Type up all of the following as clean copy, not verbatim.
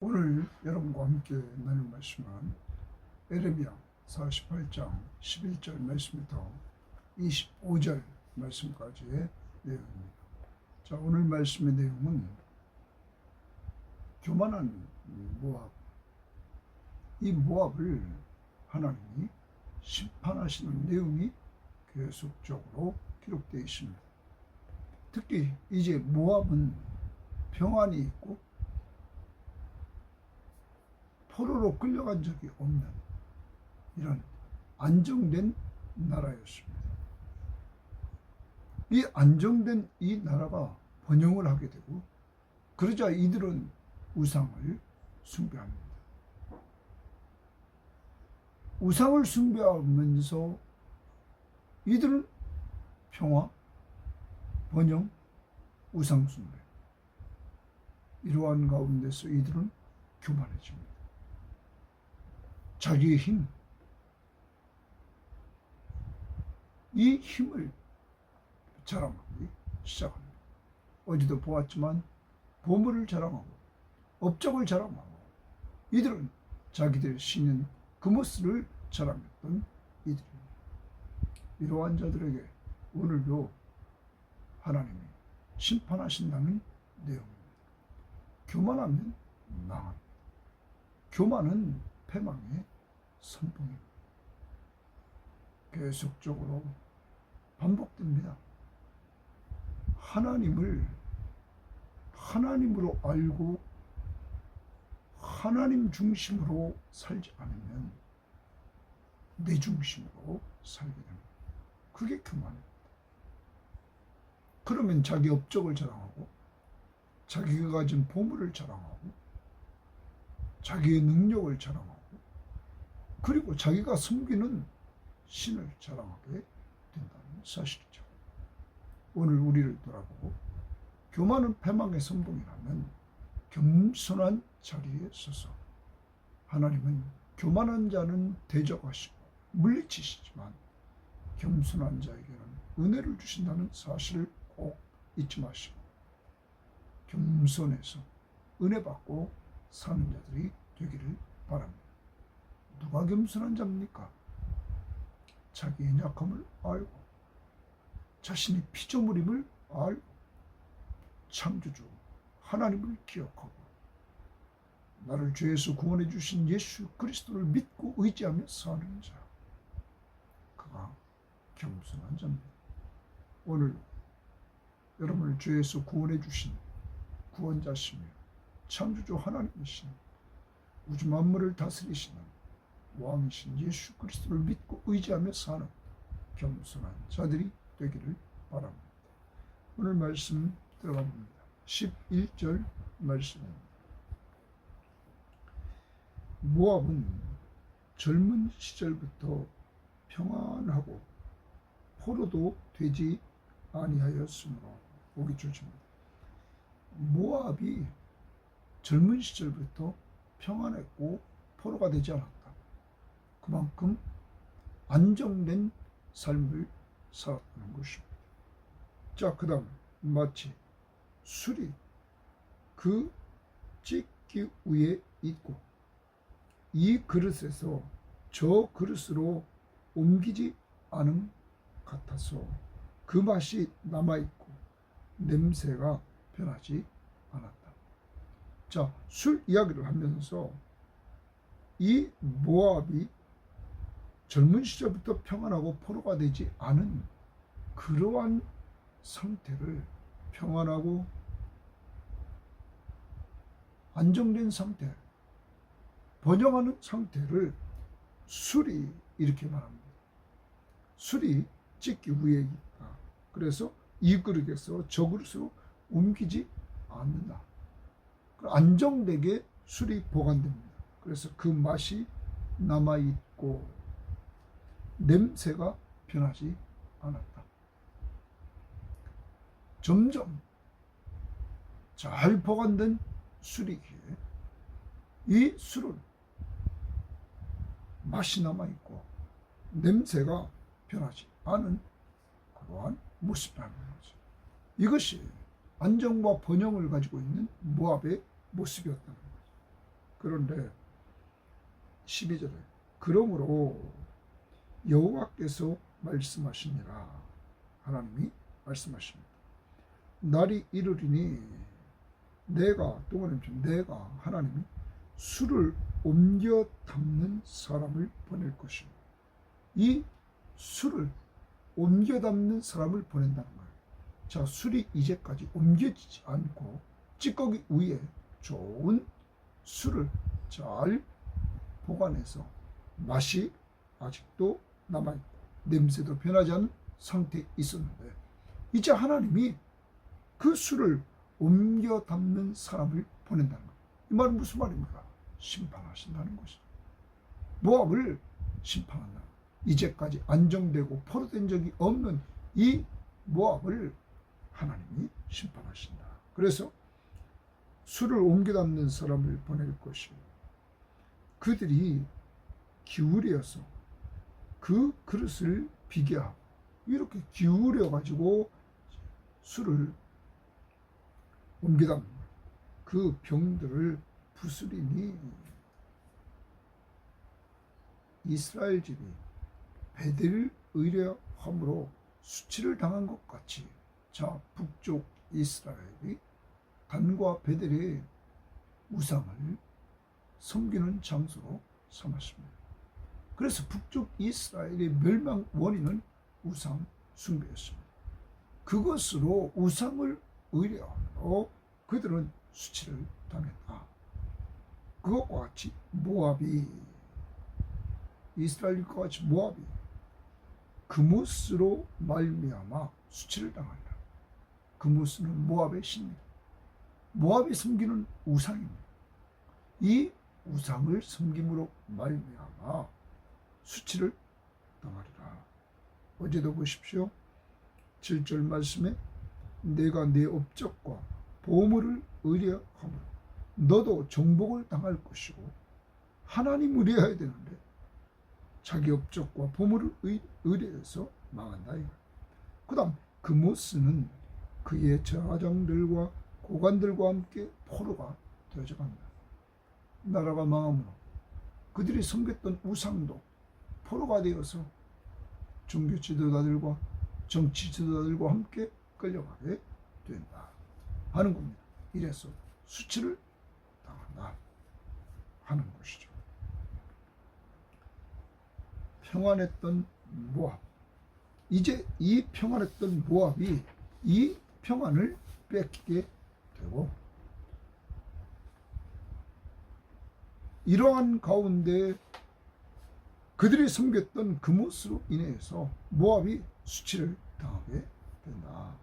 오늘 여러분과 함께 나눌 말씀은 에레미야 48장 11절 말씀부터 25절 말씀까지의 내용입니다. 자, 오늘 말씀의 내용은 교만한 모압, 이 모압을 하나님이 심판하시는 내용이 계속적으로 기록되어 있습니다. 특히 이제 모압은 평안이 있고 포로로 끌려간 적이 없는 이런 안정된 나라였습니다. 이 안정된 이 나라가 번영을 하게 되고, 그러자 이들은 우상을 숭배합니다. 우상을 숭배하면서 이들은 평화, 번영, 우상 숭배, 이러한 가운데서 이들은 교만해집니다. 자기의 힘, 이 힘을 자랑하기 시작합니다. 어제도 보았지만 보물을 자랑하고 업적을 자랑하고 이들은 자기들의 신인 그모스를 자랑했던 이들입니다. 이러한 자들에게 오늘도 하나님이 심판하신다는 내용입니다. 교만하면 망합니다. 교만은 패망의 선봉입니다. 계속적으로 반복됩니다. 하나님을 하나님으로 알고 하나님 중심으로 살지 않으면 내 중심으로 살게 됩니다. 그게 교만입니다. 그러면 자기 업적을 자랑하고 자기가 가진 보물을 자랑하고 자기의 능력을 자랑하고 그리고 자기가 섬기는 신을 자랑하게 된다는 사실이죠. 오늘 우리를 돌아보고 교만은 패망의 선봉이라면 겸손한 자리에 서서 하나님은 교만한 자는 대적하시고 물리치시지만 겸손한 자에게는 은혜를 주신다는 사실을 꼭 잊지 마시고 겸손해서 은혜 받고 사는 자들이 되기를 바랍니다. 누가 겸손한 자입니까? 자기의 약함을 알고 자신이 피조물임을 알고 창조주 하나님을 기억하고 나를 죄에서 구원해 주신 예수 그리스도를 믿고 의지하며 사는 자, 그가 겸손한 자입니다. 오늘 여러분을 죄에서 구원해 주신 구원자시며 창조주 하나님이신 우주 만물을 다스리시는 왕이신 예수 그리스도를 믿고 의지하며 사는 겸손한 자들이 되기를 바랍니다. 오늘 말씀 들어가 봅니다. 11절 말씀입니다. 모압은 젊은 시절부터 평안하고 포로도 되지 아니하였으므로, 보기 좋습니다. 모압이 젊은 시절부터 평안했고 포로가 되지 않았다. 그만큼 안정된 삶을 살았다는 것입니다. 자, 그 다음 마치 술이 그 찢기 위에 있고 이 그릇에서 저 그릇으로 옮기지 않은 같아서 그 맛이 남아있고 냄새가 변하지 않았다. 자, 술 이야기를 하면서 이 모압이 젊은 시절부터 평안하고 포로가 되지 않은 그러한 상태를, 평안하고 안정된 상태, 번영하는 상태를 술이 이렇게 말합니다. 술이 찢기 위에 있다. 그래서 이 그릇에서 저 그릇으로 옮기지 않는다. 안정되게 술이 보관됩니다. 그래서 그 맛이 남아있고 냄새가 변하지 않았다. 점점 잘 보관된 술이기에 이 술은 맛이 남아있고 냄새가 변하지 않은 그러한 모습이라는 거죠. 이것이 안정과 번영을 가지고 있는 모압의 모습이었다는 거죠. 그런데 12절에 그러므로 여호와께서 말씀하시니라. 하나님이 말씀하십니다. 날이 이르리니 내가 하나님이 술을 옮겨 담는 사람을 보낼 것이요. 이 술을 옮겨 담는 사람을 보낸다는 거예요. 자, 술이 이제까지 옮겨지지 않고 찌꺼기 위에 좋은 술을 잘 보관해서 맛이 아직도 남아있고 냄새도 변하지 않은 상태에 있었는데, 이제 하나님이 그 술을 옮겨 담는 사람을 보낸다는 거예요. 이 말은 무슨 말입니까? 심판하신다는 것이죠. 모압을 심판한다. 이제까지 안정되고 포로된 적이 없는 이 모압을 하나님이 심판하신다. 그래서 술을 옮겨 담는 사람을 보낼 것이고, 그들이 기울여서 그 그릇을 비게 하고, 이렇게 기울여 가지고 술을 옮겨 담는 그 병들을 부수리니 이스라엘 집이 베델을 의뢰함으로 수치를 당한 것 같이, 자, 북쪽 이스라엘이 단과 베델의 우상을 섬기는 장소로 삼았습니다. 그래서 북쪽 이스라엘의 멸망 원인은 우상 숭배였습니다. 그것으로 우상을 의뢰함으로 그들은 수치를 당했다. 그것과 같이 모압이, 이스라엘과 같이 모압이 그무스로 말미암아 수치를 당한다. 그무스는 모압의 신입니다. 모압이 섬기는 우상입니다. 이 우상을 섬김으로 말미암아 수치를 당하리라. 어제도 보십시오. 7절 말씀에 내가 내 업적과 보물을 의뢰하므로 너도 정복을 당할 것이고, 하나님 의뢰해야 되는데 자기 업적과 보물을 의뢰해서 망한다. 그 다음 그무스는 그의 저하장들과 고관들과 함께 포로가 되어져 간다. 나라가 망함으로 그들이 섬겼던 우상도 포로가 되어서 종교 지도자들과 정치 지도자들과 함께 끌려가게 된다 하는 겁니다. 이래서 수치를 당한다 하는 것이죠. 평안했던 모압, 이제 이 평안했던 모압이 이 평안을 뺏기게 되고, 이러한 가운데 그들이 섬겼던 그뭇으로 인해서 모압이 수치를 당하게 된다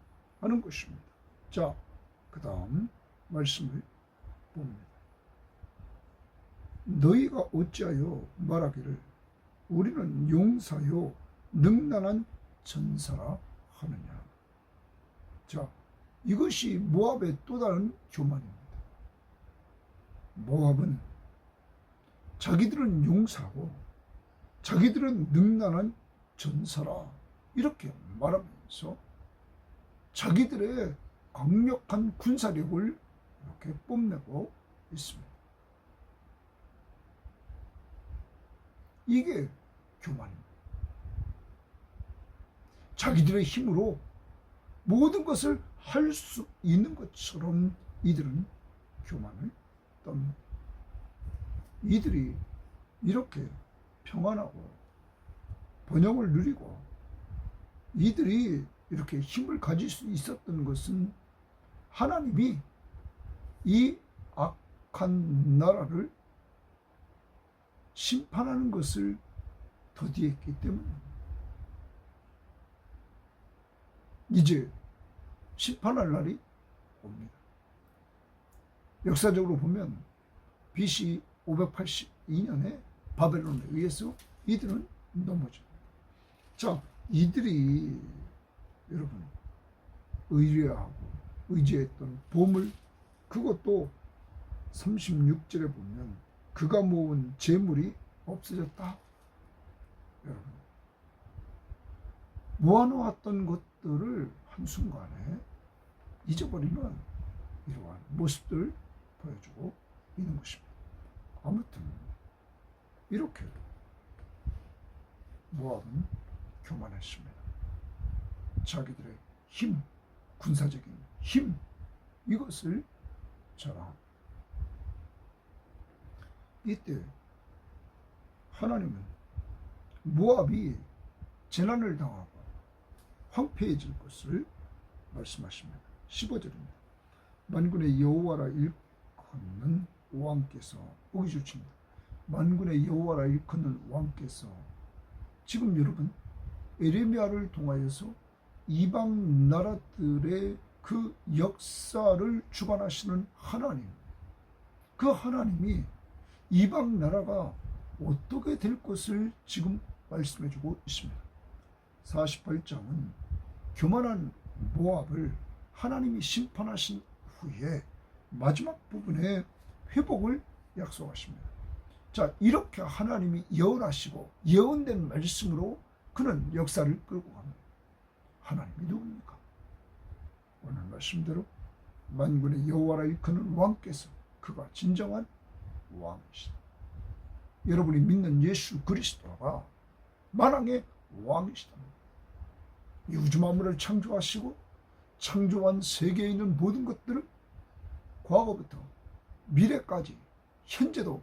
하는 것입니다. 자, 그 다음 말씀을 봅니다. 너희가 어찌하여 말하기를 우리는 용사요 능란한 전사라 하느냐. 자, 이것이 모압의 또 다른 교만입니다. 모압은 자기들은 용사고 자기들은 능란한 전사라 이렇게 말하면서 자기들의 강력한 군사력을 이렇게 뽐내고 있습니다. 이게 교만입니다. 자기들의 힘으로 모든 것을 할 수 있는 것처럼 이들은 교만을 떱니다. 이들이 이렇게 평안하고 번영을 누리고 이들이 이렇게 힘을 가질 수 있었던 것은 하나님이 이 악한 나라를 심판하는 것을 더디했기 때문입니다. 이제 심판할 날이 옵니다. 역사적으로 보면 BC 582년에 바벨론에 의해서 이들은 넘어집니다. 자, 이들이 여러분 의뢰하고 의지했던 보물, 그것도 36절에 보면 그가 모은 재물이 없어졌다. 여러분, 모아놓았던 것들을 한순간에 잊어버리는 이러한 모습들을 보여주고 있는 것입니다. 아무튼 이렇게 모압은 교만했습니다. 자기들의 힘, 군사적인 힘, 이것을 자랑합니다. 이때 하나님은 모압이 재난을 당하고 황폐해질 것을 말씀하십니다. 15절입니다. 만군의 여호와라 일컫는 왕께서, 보기 좋습니다. 만군의 여호와라 일컫는 왕께서, 지금 여러분 에레미야를 통하여서 이방 나라들의 그 역사를 주관하시는 하나님, 그 하나님이 이방 나라가 어떻게 될 것을 지금 말씀해주고 있습니다. 48장은 교만한 모압을 하나님이 심판하신 후에 마지막 부분에 회복을 약속하십니다. 자, 이렇게 하나님이 예언하시고 예언된 말씀으로 그는 역사를 끌고 갑니다. 하나님이 누굽니까? 오늘 말씀대로 만군의 여호와라 일컫는 왕께서, 그가 진정한 왕이시다. 여러분이 믿는 예수 그리스도가 만왕의 왕이시다. 이 우주 만물을 창조하시고 창조한 세계에 있는 모든 것들을 과거부터 미래까지 현재도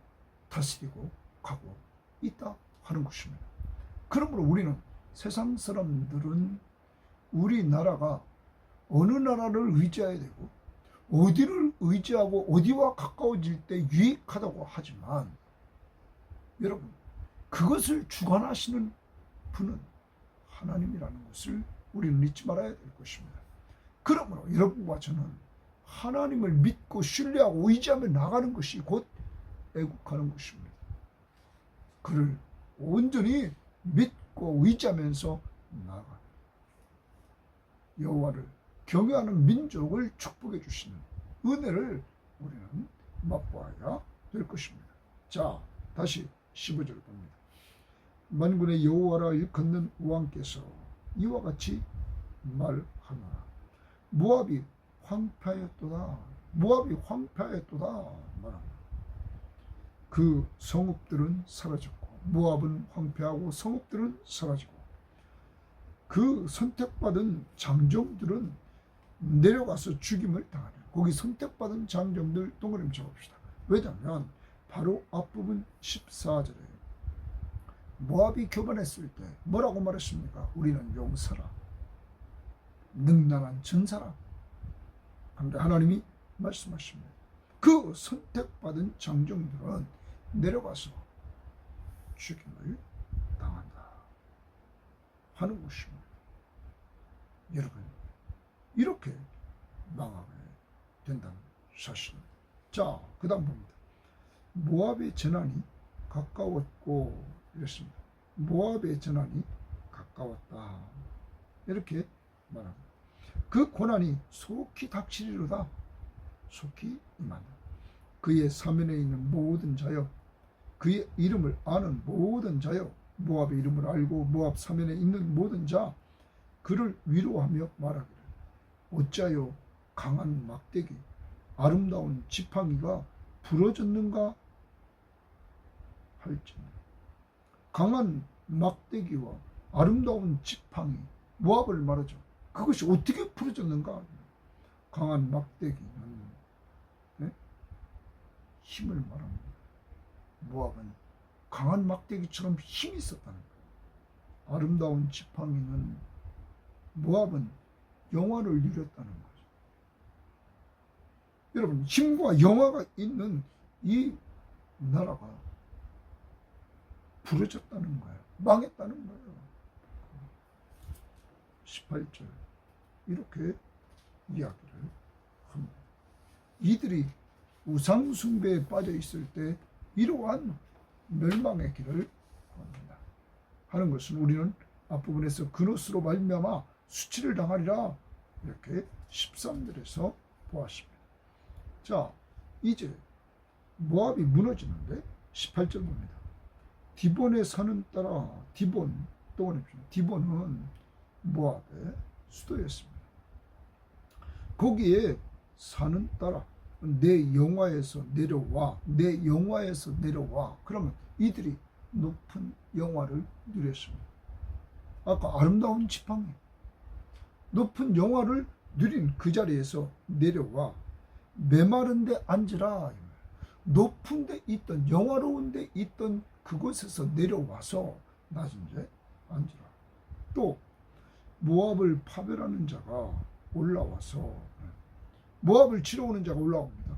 다스리고 가고 있다 하는 것입니다. 그러므로 우리는, 세상 사람들은 우리나라가 어느 나라를 의지해야 되고 어디를 의지하고 어디와 가까워질 때 유익하다고 하지만, 여러분, 그것을 주관하시는 분은 하나님이라는 것을 우리는 잊지 말아야 될 것입니다. 그러므로 여러분과 저는 하나님을 믿고 신뢰하고 의지하며 나가는 것이 곧 애국하는 것입니다. 그를 온전히 믿고 의지하면서 나아가 여호와를 경외하는 민족을 축복해 주시는 은혜를 우리는 맛보아야 될 것입니다. 자, 다시 15절 봅니다. 만군의 여호와라 일컫는 왕께서 이와 같이 말하노라. 모압이 황폐하였도다. 모압이 황폐하였도다 말합니다. 그 성읍들은 사라졌고, 모압은 황폐하고 성읍들은 사라지고, 그 선택받은 장정들은 내려가서 죽임을 당하는, 거기 선택받은 장정들 동그라미 쳐봅시다. 왜냐하면 바로 앞부분 14절에 모압이 교만했을 때 뭐라고 말했습니까? 우리는 용사라, 능란한 전사라. 그런데 하나님이 말씀하십니다. 그 선택받은 장정들은 내려가서 죽임을 당한다 하는 것입니다. 여러분, 이렇게 망하게 된다는 사실입니다. 자, 그 다음 봅니다. 모압의 재난이 가까웠고 이랬습니다. 모압의 재난이 가까웠다, 이렇게 말합니다. 그 고난이 속히 닥치리로다. 속히 임한다. 그의 사면에 있는 모든 자여, 그의 이름을 아는 모든 자여, 모압의 이름을 알고 모압 사면에 있는 모든 자, 그를 위로하며 말하기를, 어찌하여 강한 막대기, 아름다운 지팡이가 부러졌는가 할지니. 강한 막대기와 아름다운 지팡이, 모압을 말하죠. 그것이 어떻게 부러졌는가? 강한 막대기는 힘을 말합니다. 모압은 강한 막대기처럼 힘이 있었다는 거예요. 아름다운 지팡이는, 모압은 영화를 누렸다는 거죠. 여러분, 힘과 영화가 있는 이 나라가 부러졌다는 거예요. 망했다는 거예요. 18절 이렇게 이야기를 합니다. 이들이 우상 숭배에 빠져 있을 때 이러한 멸망의 길을 걷는다 하는 것은, 우리는 앞부분에서 그노스로 말미암아 수치를 당하리라, 이렇게 13절에서 보았습니다. 자, 이제 모압이 무너지는데 18절 봅니다. 디본의 산은 따라, 디본, 디본은 모압의 수도였습니다. 거기에 산은 따라 내 영화에서 내려와, 내 영화에서 내려와. 그러면 이들이 높은 영화를 누렸습니다. 아까 아름다운 지팡이, 높은 영화를 누린 그 자리에서 내려와 메마른 데 앉으라. 높은 데 있던, 영화로운 데 있던 그곳에서 내려와서 낮은 데 앉으라. 또 모압을 파멸하는 자가 올라와서, 모압을 치러 오는 자가 올라옵니다.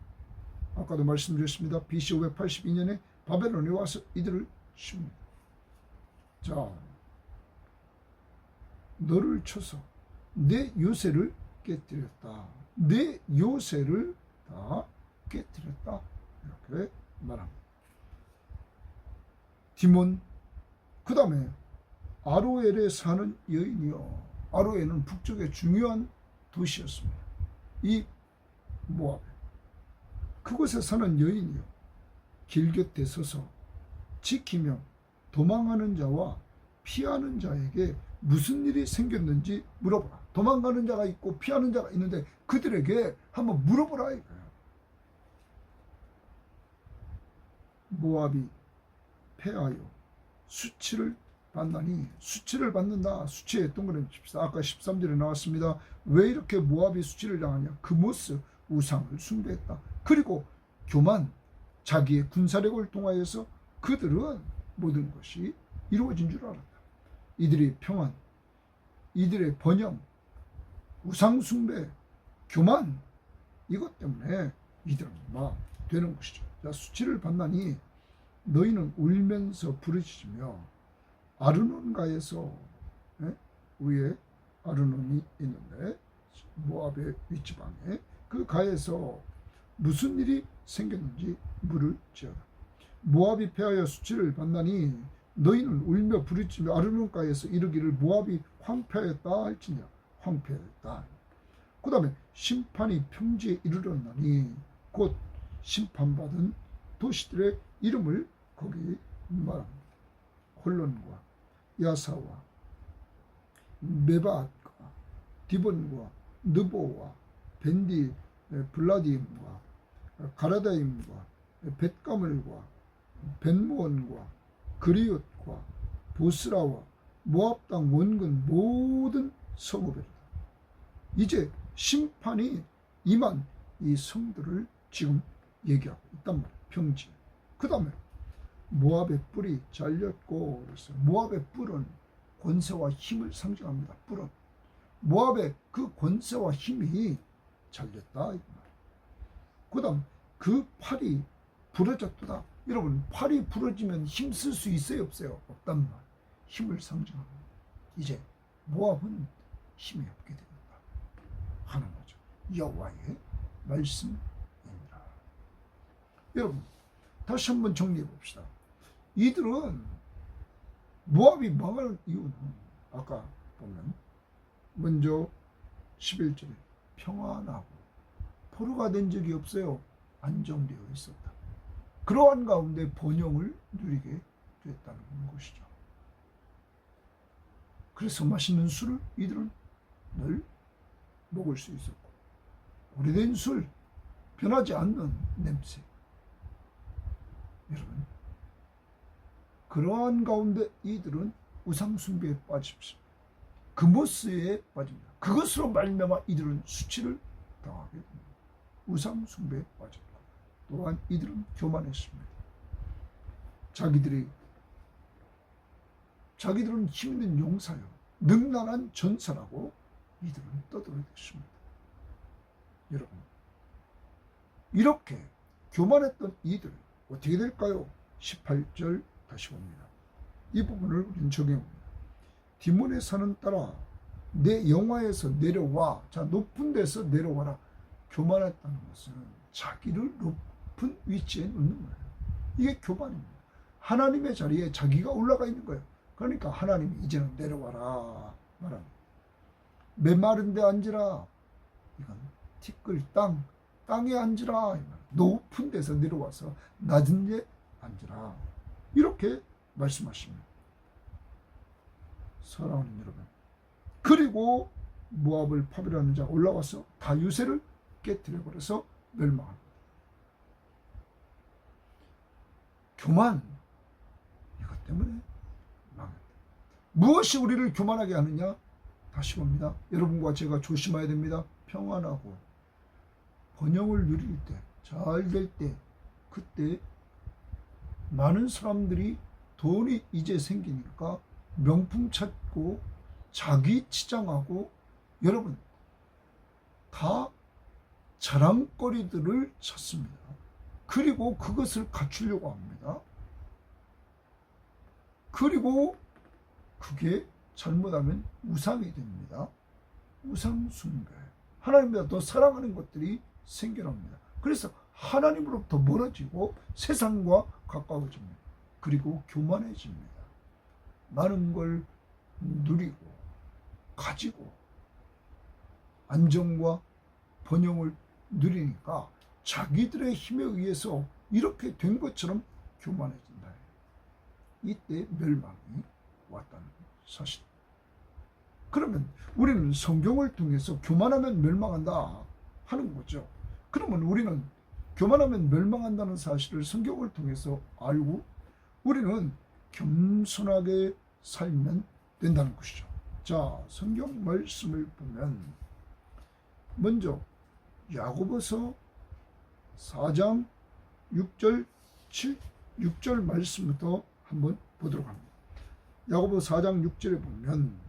아까도 말씀드렸습니다. BC 582년에 바벨론에 와서 이들을 칩니다. 자, 너를 쳐서 내 요새를 깨뜨렸다. 내 요새를 다 깨뜨렸다. 이렇게 말합니다. 디몬, 그 다음에 아로엘에 사는 여인이요. 아로엘은 북쪽의 중요한 도시였습니다. 이 모압, 그곳에 사는 여인이요. 길 곁에 서서 지키며 도망하는 자와 피하는 자에게 무슨 일이 생겼는지 물어보라. 도망가는 자가 있고 피하는 자가 있는데 그들에게 한번 물어보라 이거예요. 모압이 패하여 수치를 받나니, 수치를 받는다. 수치에 동그라미 칩시다. 아까 13절에 나왔습니다. 왜 이렇게 모압이 수치를 당하냐? 그 모습, 우상을 숭배했다. 그리고 교만, 자기의 군사력을 통하여서 그들은 모든 것이 이루어진 줄 알았다. 이들의 평안, 이들의 번영, 우상 숭배, 교만, 이것 때문에 이들은 막 되는 것이죠. 자, 수치를 받나니 너희는 울면서 부르짖으며 아르논가에서, 위에 아르논이 있는데 모압의 윗지방에 그 가에서 무슨 일이 생겼는지 물을지어다. 모압이 패하여 수치를 받나니 너희는 울며 부르짖으며 아르논가에서 이르기를 모압이 황폐하였다 할지니라. 황폐하였다. 그 다음에 심판이 평지에 이르렀나니 곧 심판받은 도시들의 이름을 거기 말합니다. 홀론과 야사와 메바앗과 디본과 느보와 벤디 블라디임과 가라다임과 벳가물과 벤무원과 그리옷과 보스라와 모압 땅 원근 모든 성읍이다. 이제 심판이 임한 이 성들을 지금 얘기하고 있단 말이에요. 평지. 그 다음에 모압의 뿔이 잘렸고, 그래서 모압의 뿔은 권세와 힘을 상징합니다. 뿔은 모압의 그 권세와 힘이 잘렸다. 그 다음 그 팔이 부러졌다. 여러분, 팔이 부러지면 힘 쓸 수 있어요, 없어요? 없단 말. 힘을 상징합니다. 이제 모압은 힘이 없게 됩니다. 하는 거죠. 여호와의 말씀입니다. 여러분, 다시 한번 정리해 봅시다. 이들은 모압이 망할 이유는 아까 보면 먼저 11절에 평안하고 포로가 된 적이 없어요. 안정되어 있었다. 그러한 가운데 번영을 누리게 됐다는 것이죠. 그래서 맛있는 술을 이들은 늘 먹을 수 있었고, 오래된 술, 변하지 않는 냄새. 여러분, 그러한 가운데 이들은 우상숭배에 빠집니다. 금오스에 빠집니다. 그것으로 말미암아 이들은 수치를 당하게 됩니다. 우상숭배에 빠집니다. 또한 이들은 교만했습니다. 자기들은 힘있는 용사요, 능란한 전사라고 이들은 떠들어댔습니다. 여러분, 이렇게 교만했던 이들 어떻게 될까요? 18절 다시 봅니다. 이 부분을 우리는 적용합니다. 디몬의 산은 따라 내 영화에서 내려와. 자, 높은 데서 내려와라. 교만했다는 것은 자기를 높은 위치에 놓는 거예요. 이게 교만입니다. 하나님의 자리에 자기가 올라가 있는 거예요. 그러니까 하나님이 이제는 내려와라 말합니다. 메마른 데 앉으라. 이건 티끌 땅에 앉으라. 높은 데서 내려와서 낮은 데 앉으라. 이렇게 말씀하십니다. 사랑하는 여러분, 그리고 모압을 파멸하는 자 올라와서 다 유세를 깨뜨려버려서 멸망합니다. 교만, 이것 때문에 망했다. 무엇이 우리를 교만하게 하느냐? 다시 봅니다. 여러분과 제가 조심해야 됩니다. 평안하고 번영을 누릴 때, 잘 될 때, 그때 많은 사람들이 돈이 이제 생기니까 명품 찾고 자기 치장하고 여러분 다 자랑거리들을 찾습니다. 그리고 그것을 갖추려고 합니다. 그리고 그게 잘못하면 우상이 됩니다. 우상 숭배. 하나님보다 더 사랑하는 것들이 생겨납니다. 그래서 하나님으로부터 멀어지고 세상과 가까워집니다. 그리고 교만해집니다. 많은 걸 누리고 가지고 안정과 번영을 누리니까 자기들의 힘에 의해서 이렇게 된 것처럼 교만해진다. 이때 멸망이 왔다는 사실. 그러면 우리는 성경을 통해서 교만하면 멸망한다 하는 거죠. 그러면 우리는 교만하면 멸망한다는 사실을 성경을 통해서 알고 우리는 겸손하게 살면 된다는 것이죠. 자, 성경 말씀을 보면 먼저 야고보서 4장 6절 6절 말씀부터 한번 보도록 합니다. 야고보 4장 6절에 보면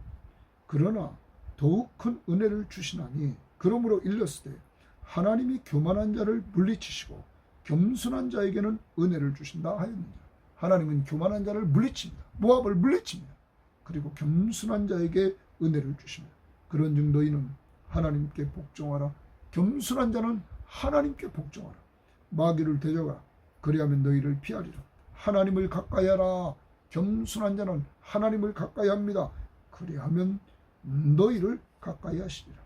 그러나 더욱 큰 은혜를 주시나니 그러므로 일렀으되 하나님이 교만한 자를 물리치시고 겸손한 자에게는 은혜를 주신다 하였느니라. 하나님은 교만한 자를 물리칩니다. 모압을 물리칩니다. 그리고 겸손한 자에게 은혜를 주십니다. 그런즉 너희는 하나님께 복종하라. 겸손한 자는 하나님께 복종하라. 마귀를 대적하라. 그리하면 너희를 피하리라. 하나님을 가까이 하라. 겸손한 자는 하나님을 가까이 합니다. 그리하면 너희를 가까이 하시리라.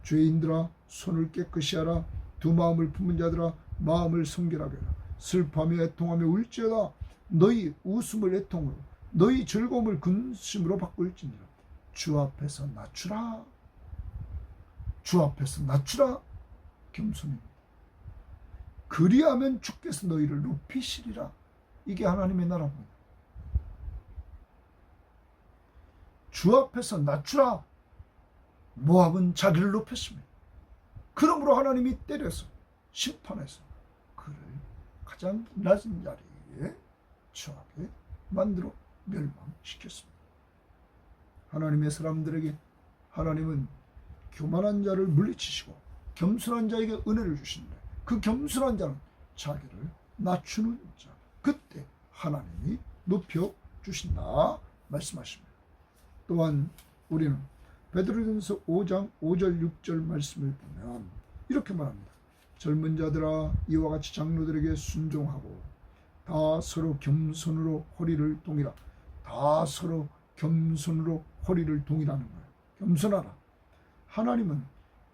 죄인들아 손을 깨끗이 하라. 두 마음을 품은 자들아 마음을 성결하게 하라. 슬퍼하며 애통하며 울지어다. 너희 웃음을 애통으로 너희 즐거움을 근심으로 바꿀지니라. 주 앞에서 낮추라. 주 앞에서 낮추라. 겸손입니다. 그리하면 주께서 너희를 높이시리라. 이게 하나님의 나라입니다. 주 앞에서 낮추라. 모압은 자기를 높였습니다. 그러므로 하나님이 때려서 심판해서 그를 가장 낮은 자리에 처하게 만들어 멸망시켰습니다. 하나님의 사람들에게 하나님은 교만한 자를 물리치시고 겸손한 자에게 은혜를 주신다. 그 겸손한 자는 자기를 낮추는 자. 그때 하나님이 높여주신다 말씀하십니다. 또한 우리는 베드로전서 5장 5절 6절 말씀을 보면 이렇게 말합니다. 젊은 자들아 이와 같이 장로들에게 순종하고 다 서로 겸손으로 허리를 동이라. 다 서로 겸손으로 허리를 동이라는 거예요. 겸손하라. 하나님은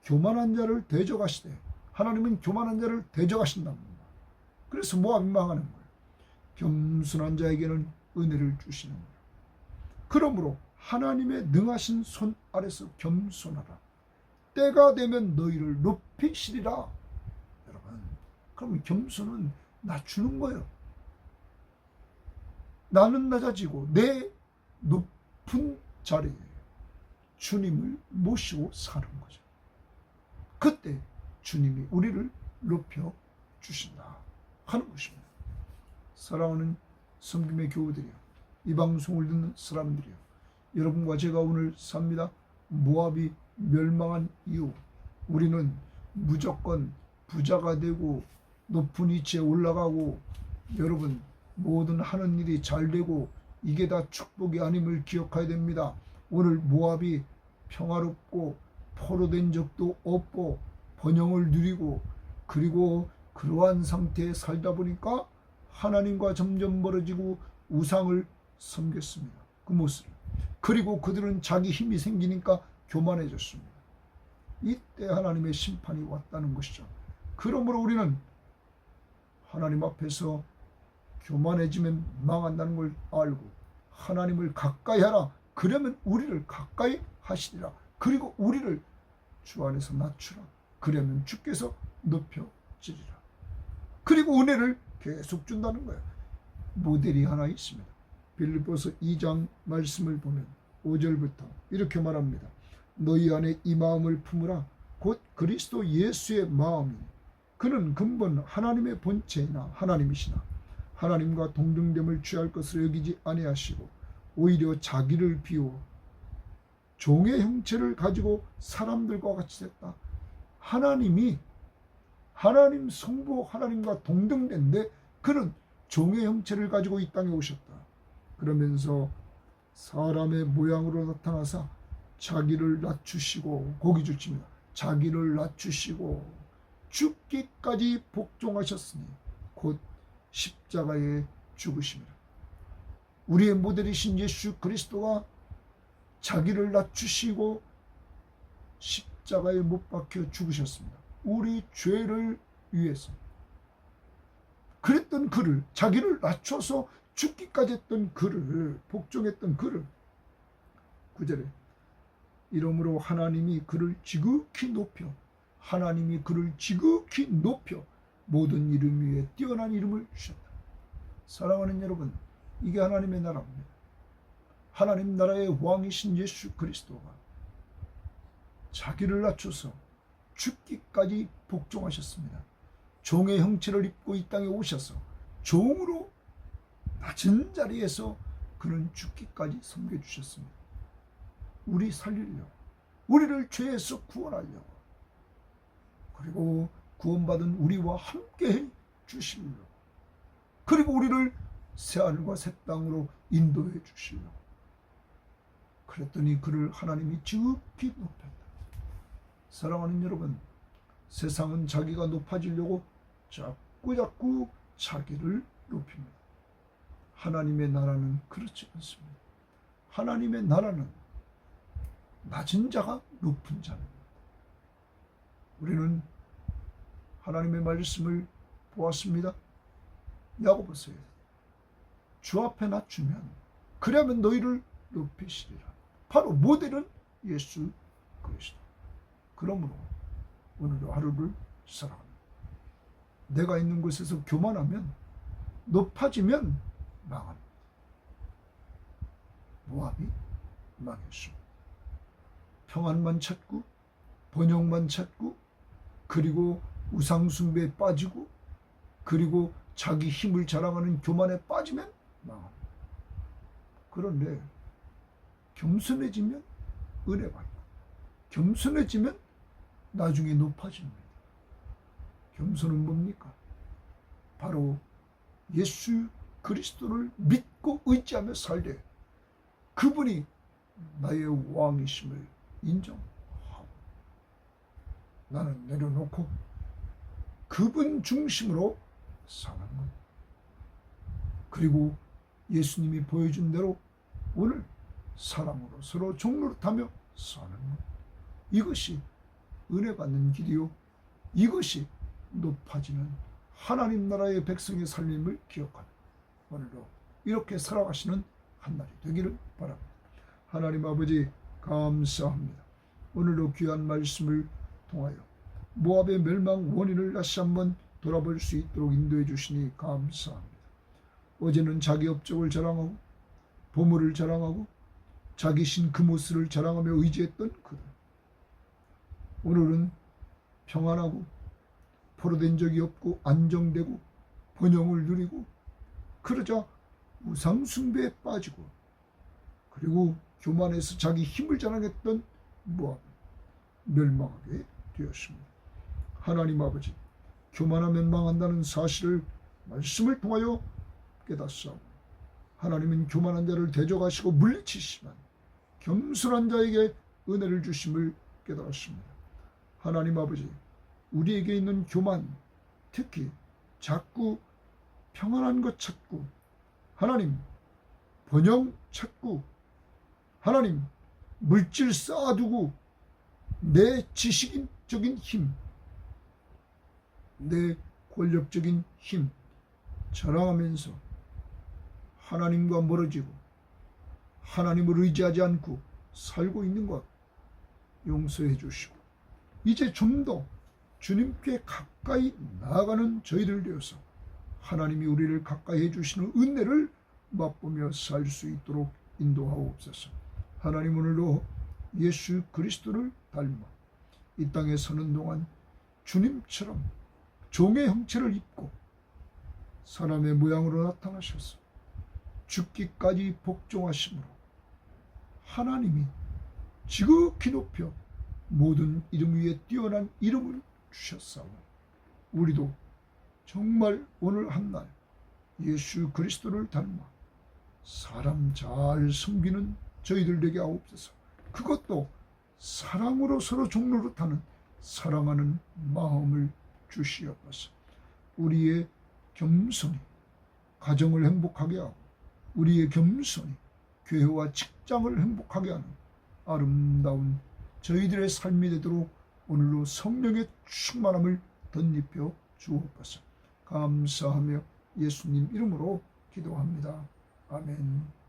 교만한 자를 대적하시되 하나님은 교만한 자를 대적하신답니다. 그래서 모압이 망하는 거예요. 겸손한 자에게는 은혜를 주시는 거예요. 그러므로 하나님의 능하신 손 아래서 겸손하라. 때가 되면 너희를 높이시리라. 여러분, 그러면 겸손은 낮추는 거예요. 나는 낮아지고 내 높은 자리에 주님을 모시고 사는 거죠. 그때 주님이 우리를 높여 주신다 하는 것입니다. 사랑하는 성김의 교우들이요, 이 방송을 듣는 사람들이요, 여러분과 제가 오늘 삽니다. 모압이 멸망한 이후 우리는 무조건 부자가 되고 높은 위치에 올라가고 여러분 모든 하는 일이 잘 되고 이게 다 축복이 아님을 기억해야 됩니다. 오늘 모압이 평화롭고 포로된 적도 없고 번영을 누리고 그리고 그러한 상태에 살다 보니까 하나님과 점점 멀어지고 우상을 섬겼습니다. 그 모습. 그리고 그들은 자기 힘이 생기니까 교만해졌습니다. 이때 하나님의 심판이 왔다는 것이죠. 그러므로 우리는 하나님 앞에서 교만해지면 망한다는 걸 알고 하나님을 가까이 하라. 그러면 우리를 가까이 하시리라. 그리고 우리를 주 안에서 낮추라. 그러면 주께서 높여지리라. 그리고 은혜를 계속 준다는 거예요. 모델이 하나 있습니다. 빌립보서 2장 말씀을 보면 5절부터 이렇게 말합니다. 너희 안에 이 마음을 품으라. 곧 그리스도 예수의 마음이니 그는 근본 하나님의 본체이나 하나님이시나 하나님과 동등됨을 취할 것을 여기지 아니하시고 오히려 자기를 비워 종의 형체를 가지고 사람들과 같이 됐다. 하나님 성부 하나님과 동등된데 그는 종의 형체를 가지고 이 땅에 오셨다. 그러면서 사람의 모양으로 나타나사 자기를 낮추시고, 고기 주십니다. 자기를 낮추시고 죽기까지 복종하셨으니 곧 십자가에 죽으심이라. 우리의 모델이신 예수 그리스도가 자기를 낮추시고 십자가에 못 박혀 죽으셨습니다. 우리 죄를 위해서. 그랬던 그를, 자기를 낮춰서 죽기까지 했던 그를, 복종했던 그를 9절에 이러므로 하나님이 그를 지극히 높여, 하나님이 그를 지극히 높여 모든 이름 위에 뛰어난 이름을 주셨다. 사랑하는 여러분, 이게 하나님의 나라입니다. 하나님 나라의 왕이신 예수 그리스도가 자기를 낮춰서 죽기까지 복종하셨습니다. 종의 형체를 입고 이 땅에 오셔서 종으로 낮은 자리에서 그는 죽기까지 섬겨주셨습니다. 우리 살리려고, 우리를 죄에서 구원하려고, 그리고 구원받은 우리와 함께 해 주시려고, 그리고 우리를 새하늘과 새 땅으로 인도해 주시려고. 그랬더니 그를 하나님이 지극히 높였다. 사랑하는 여러분, 세상은 자기가 높아지려고 자꾸 자기를 높입니다. 하나님의 나라는 그렇지 않습니다. 하나님의 나라는 낮은 자가 높은 자입니다. 우리는 하나님의 말씀을 보았습니다. 야고보서에 주 앞에 낮추면 그러면 너희를 높이시리라. 바로 모델은 예수 그리스도. 그러므로 오늘도 하루를 살아갑니다. 내가 있는 곳에서 교만하면, 높아지면 망합니다. 모압이 망했습니다. 평안만 찾고 번영만 찾고, 그리고 우상숭배에 빠지고, 그리고 자기 힘을 자랑하는 교만에 빠지면 망합니다. 그런데 겸손해지면 은혜 받고, 겸손해지면 나중에 높아집니다. 겸손은 뭡니까? 바로 예수 그리스도를 믿고 의지하며 살되 그분이 나의 왕이심을 인정하고 나는 내려놓고 그분 중심으로 사는 것. 그리고 예수님이 보여준 대로 오늘 사랑으로 서로 종노릇하며 사는 것. 이것이 은혜 받는 길이요, 이것이 높아지는 하나님 나라의 백성의 삶임을 기억하는 오늘도 이렇게 살아가시는 한 날이 되기를 바랍니다. 하나님 아버지 감사합니다. 오늘도 귀한 말씀을 통하여 모압의 멸망 원인을 다시 한번 돌아볼 수 있도록 인도해 주시니 감사합니다. 어제는 자기 업적을 자랑하고 보물을 자랑하고 자기 신 그모스를 자랑하며 의지했던 그들, 오늘은 평안하고 포로된 적이 없고 안정되고 번영을 누리고, 그러자 우상숭배에 빠지고, 그리고 교만해서 자기 힘을 자랑했던 모압 멸망하게 되었습니다. 하나님 아버지, 교만하면 망한다는 사실을 말씀을 통하여 깨닫사오니 하나님은 교만한 자를 대적하시고 물리치시지만 겸손한 자에게 은혜를 주심을 깨달았습니다. 하나님 아버지, 우리에게 있는 교만, 특히 자꾸 평안한 것 찾고, 하나님 번영 찾고, 하나님 물질 쌓아두고 내 지식적인 힘, 내 권력적인 힘 자랑하면서 하나님과 멀어지고 하나님을 의지하지 않고 살고 있는 것 용서해 주시고, 이제 좀 더 주님께 가까이 나아가는 저희들 되어서 하나님이 우리를 가까이 해주시는 은혜를 맛보며 살 수 있도록 인도하옵소서. 하나님, 오늘도 예수 그리스도를 닮아 이 땅에 서는 동안 주님처럼 종의 형체를 입고 사람의 모양으로 나타나셔서 죽기까지 복종하심으로 하나님이 지극히 높여 모든 이름 위에 뛰어난 이름을 주셨사오니 우리도 정말 오늘 한날 예수 그리스도를 닮아 사람 잘 섬기는 저희들 되게 하옵소서. 그것도 사랑으로 서로 종노릇하는 사랑하는 마음을 주시옵소서. 우리의 겸손이 가정을 행복하게 하고 우리의 겸손이 교회와 직장을 행복하게 하는 아름다운 저희들의 삶이 되도록 오늘로 성령의 충만함을 덧입혀 주옵소서. 감사하며 예수님 이름으로 기도합니다. 아멘.